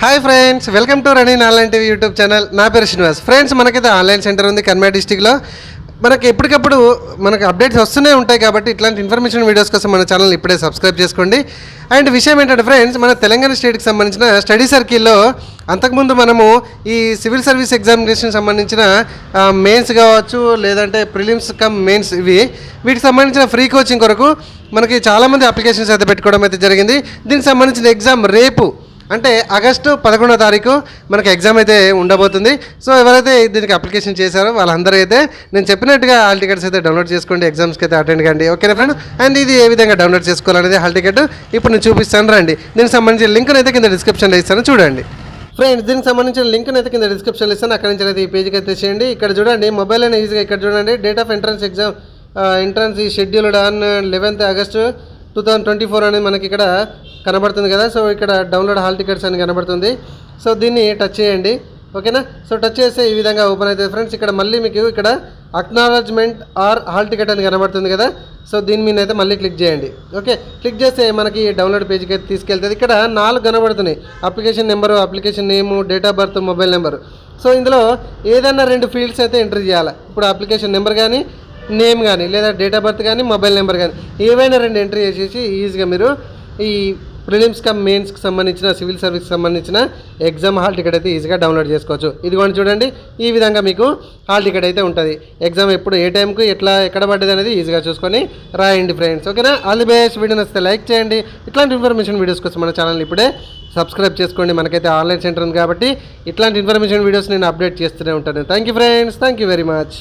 Hi friends, welcome to running online TV YouTube channel. నా పేరు Srinivas. Friends, మనకైతే online centre ఉంది కన్మేర్ డిస్టిక్లో. మనకి ఎప్పటికప్పుడు మనకు అప్డేట్స్ వస్తూనే ఉంటాయి కాబట్టి ఇట్లాంటి ఇన్ఫర్మేషన్ వీడియోస్ కోసం మన ఛానల్ ఇప్పుడే సబ్స్క్రైబ్ చేసుకోండి. అండ్ విషయం ఏంటంటే ఫ్రెండ్స్, మన తెలంగాణ స్టేట్కి సంబంధించిన స్టడీ సర్కిల్లో అంతకుముందు మనము ఈ సివిల్ సర్వీస్ ఎగ్జామినేషన్ సంబంధించిన మెయిన్స్ కావచ్చు, లేదంటే ప్రిలిమ్స్ కమ్ మెయిన్స్, వీటికి సంబంధించిన ఫ్రీ కోచింగ్ కొరకు మనకి చాలామంది అప్లికేషన్స్ అయితే పెట్టుకోవడం అయితే జరిగింది. దీనికి సంబంధించిన ఎగ్జామ్ రేపు అంటే ఆగస్టు 11వ తారీఖు మనకి ఎగ్జామ్ అయితే ఉండబోతుంది. సో ఎవరైతే దీనికి అప్లికేషన్ చేశారో వాళ్ళందరూ అయితే నేను చెప్పినట్టుగా హాల్ టికెట్స్ అయితే డౌన్లోడ్ చేసుకోండి, ఎగ్జామ్స్కి అయితే అటెండ్ కండి. ఓకేనా ఫ్రెండ్? అండ్ ఇది ఏ విధంగా డౌన్లోడ్ చేసుకోవాలనేది హాల్ టికెట్ ఇప్పుడు నేను చూపిస్తాను రండి. దీనికి సంబంధించిన లింక్ అయితే కింద డిస్క్రిప్షన్లో ఇస్తాను, చూడండి. ఫ్రెండ్స్, దీనికి సంబంధించిన లింక్ అయితే కింద డిస్క్రిప్షన్లో ఇస్తాను, అక్కడి నుంచి అయితే ఈ పేజ్కి అయితే చేయండి. ఇక్కడ చూడండి, మొబైల్ అయినా ఈజీగా ఇక్కడ చూడండి, date of entrance exam entrance ఈ షెడ్యూల్డ్ ఆన్ 11th ఆగస్టు 2024 అనేది మనకి ఇక్కడ కనబడుతుంది కదా. సో ఇక్కడ డౌన్లోడ్ హాల్ టికెట్స్ అని కనబడుతుంది. సో దీన్ని టచ్ చేయండి. ఓకేనా? సో టచ్ చేస్తే ఈ విధంగా ఓపెన్ అవుతుంది ఫ్రెండ్స్. ఇక్కడ మళ్ళీ మీకు ఇక్కడ అక్నాలజ్మెంట్ ఆర్ హాల్ టికెట్ అని కనబడుతుంది కదా. సో దీని మీద అయితే మళ్ళీ క్లిక్ చేయండి. ఓకే, క్లిక్ చేస్తే మనకి డౌన్లోడ్ పేజ్కి అయితే తీసుకెళ్తుంది. ఇక్కడ 4 కనబడుతున్నాయి: application number, application name, date of birth, mobile number. So ఇందులో ఏదైనా 2 ఫీల్డ్స్ అయితే ఎంటర్ చేయాలి. ఇప్పుడు అప్లికేషన్ నెంబర్ కానీ, నేమ్ కానీ, లేదా డేట్ ఆఫ్ బర్త్ కానీ, మొబైల్ నెంబర్ కానీ, ఏవైనా 2 ఎంట్రీ చేసేసి ఈజీగా మీరు ఈ ప్రిలిమ్స్ కమ్ మెయిన్స్కి సంబంధించిన సివిల్ సర్వీస్కి సంబంధించిన ఎగ్జామ్ హాల్ టికెట్ అయితే ఈజీగా డౌన్లోడ్ చేసుకోవచ్చు. ఇదిగోండి చూడండి, ఈ విధంగా మీకు హాల్ టికెట్ అయితే ఉంటుంది. ఎగ్జామ్ ఎప్పుడు, ఏ టైంకు, ఎక్కడ పడ్డది అనేది ఈజీగా చూసుకొని రాయండి ఫ్రెండ్స్. ఓకేనా? All the best. వీడియో నచ్చితే లైక్ చేయండి. ఇట్లాంటి ఇన్ఫర్మేషన్ వీడియోస్ కోసం మన ఛానల్ ఇప్పుడే సబ్స్క్రైబ్ చేసుకోండి. మనకైతే ఆన్లైన్ సెంటర్ ఉంది కాబట్టి ఇట్లాంటి ఇన్ఫర్మేషన్ వీడియోస్ నేను అప్డేట్ చేస్తూనే ఉంటాను. Thank you friends, thank you very much.